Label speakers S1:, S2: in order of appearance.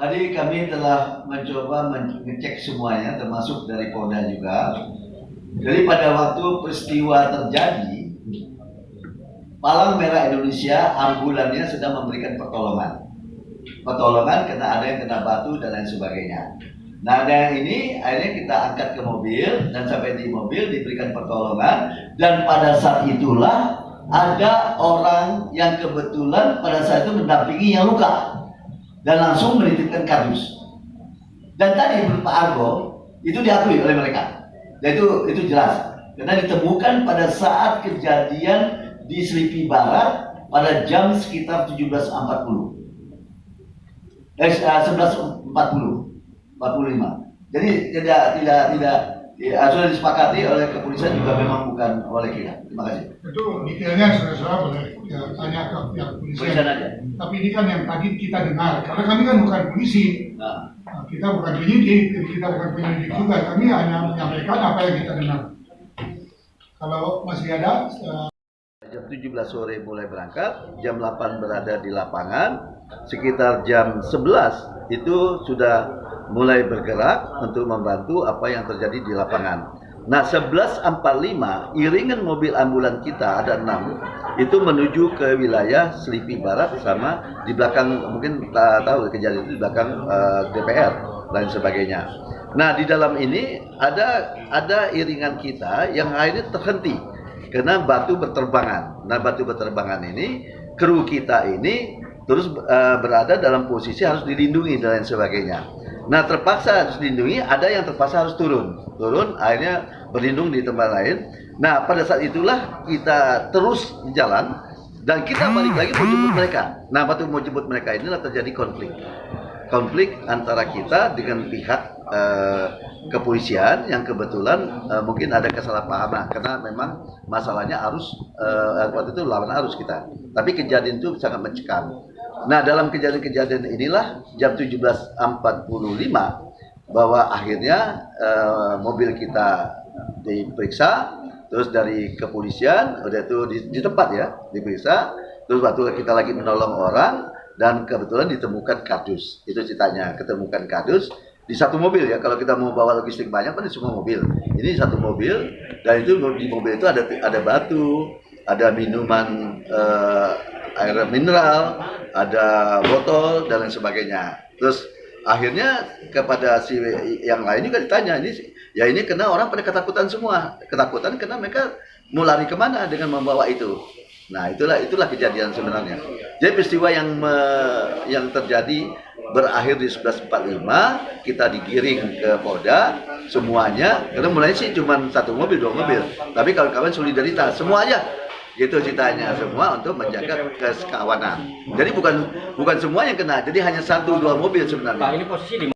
S1: Tadi kami telah mencoba mengecek semuanya, termasuk dari Polda juga. Jadi pada waktu peristiwa terjadi, Palang Merah Indonesia ambulannya sedang memberikan pertolongan. Pertolongan karena ada yang kena batu dan lain sebagainya. Nah, ada yang ini akhirnya kita angkat ke mobil dan sampai di mobil diberikan pertolongan, dan pada saat itulah ada orang yang kebetulan pada saat itu mendampingi yang luka dan langsung menitipkan kardus. Dan tadi menurut Pak Argo itu diakui oleh mereka. Dan itu jelas karena ditemukan pada saat kejadian di Selipi Barat pada jam sekitar 17.40. 11.45. Jadi sudah disepakati oleh kepolisian juga, memang bukan oleh kita. Terima kasih.
S2: Itu detailnya saudara boleh tanya ke pihak kepolisian
S1: Aja.
S2: Tapi ini kan yang tadi kita dengar, karena kami kan bukan polisi, kita bukan penyidik, kita bukan penyelidik juga, kami hanya menyampaikan apa yang kita dengar. Kalau masih ada
S1: jam 17 sore mulai berangkat, jam 8 berada di lapangan, sekitar jam 11 itu sudah mulai bergerak untuk membantu apa yang terjadi di lapangan. Nah, 11.45 iringan mobil ambulan kita ada 6 itu menuju ke wilayah Selipi Barat, sama di belakang, mungkin tahu kejadian itu di belakang DPR dan sebagainya. Nah, di dalam ini ada iringan kita yang akhirnya terhenti karena batu berterbangan. Nah, batu berterbangan ini, kru kita ini terus berada dalam posisi harus dilindungi dan lain sebagainya. Nah, terpaksa harus dilindungi, ada yang terpaksa harus turun, akhirnya berlindung di tempat lain. Nah, pada saat itulah kita terus di jalan dan kita balik lagi mau jemput mereka. Nah, waktu mau jemput mereka inilah terjadi konflik antara kita dengan pihak kepolisian yang kebetulan mungkin ada kesalahpahaman karena memang masalahnya arus, waktu itu lawan arus kita. Tapi kejadian itu sangat mencekam. Nah, dalam kejadian-kejadian inilah jam 17.45 bahwa akhirnya mobil kita diperiksa, terus dari kepolisian udah itu di tempat ya diperiksa, terus waktu kita lagi menolong orang dan kebetulan ditemukan kardus. Itu ceritanya, ketemukan kardus di satu mobil ya. Kalau kita mau bawa logistik banyak kan di semua mobil. Ini satu mobil, dan itu di mobil itu ada batu, ada minuman air mineral, ada botol dan lain sebagainya. Terus akhirnya kepada si yang lain juga ditanya, ini kena orang pada ketakutan semua. Ketakutan karena mereka mau lari kemana dengan membawa itu. Nah, itulah kejadian sebenarnya. Jadi peristiwa yang terjadi berakhir di 11.45, kita digiring ke Polda semuanya, karena mulai sih cuma satu mobil, 2 mobil. Tapi kawan-kawan solidaritas semuanya. Gitu ceritanya, semua untuk menjaga kesekawanan. Jadi bukan semua yang kena, jadi hanya 1-2 mobil sebenarnya.
S3: Pak, ini posisi di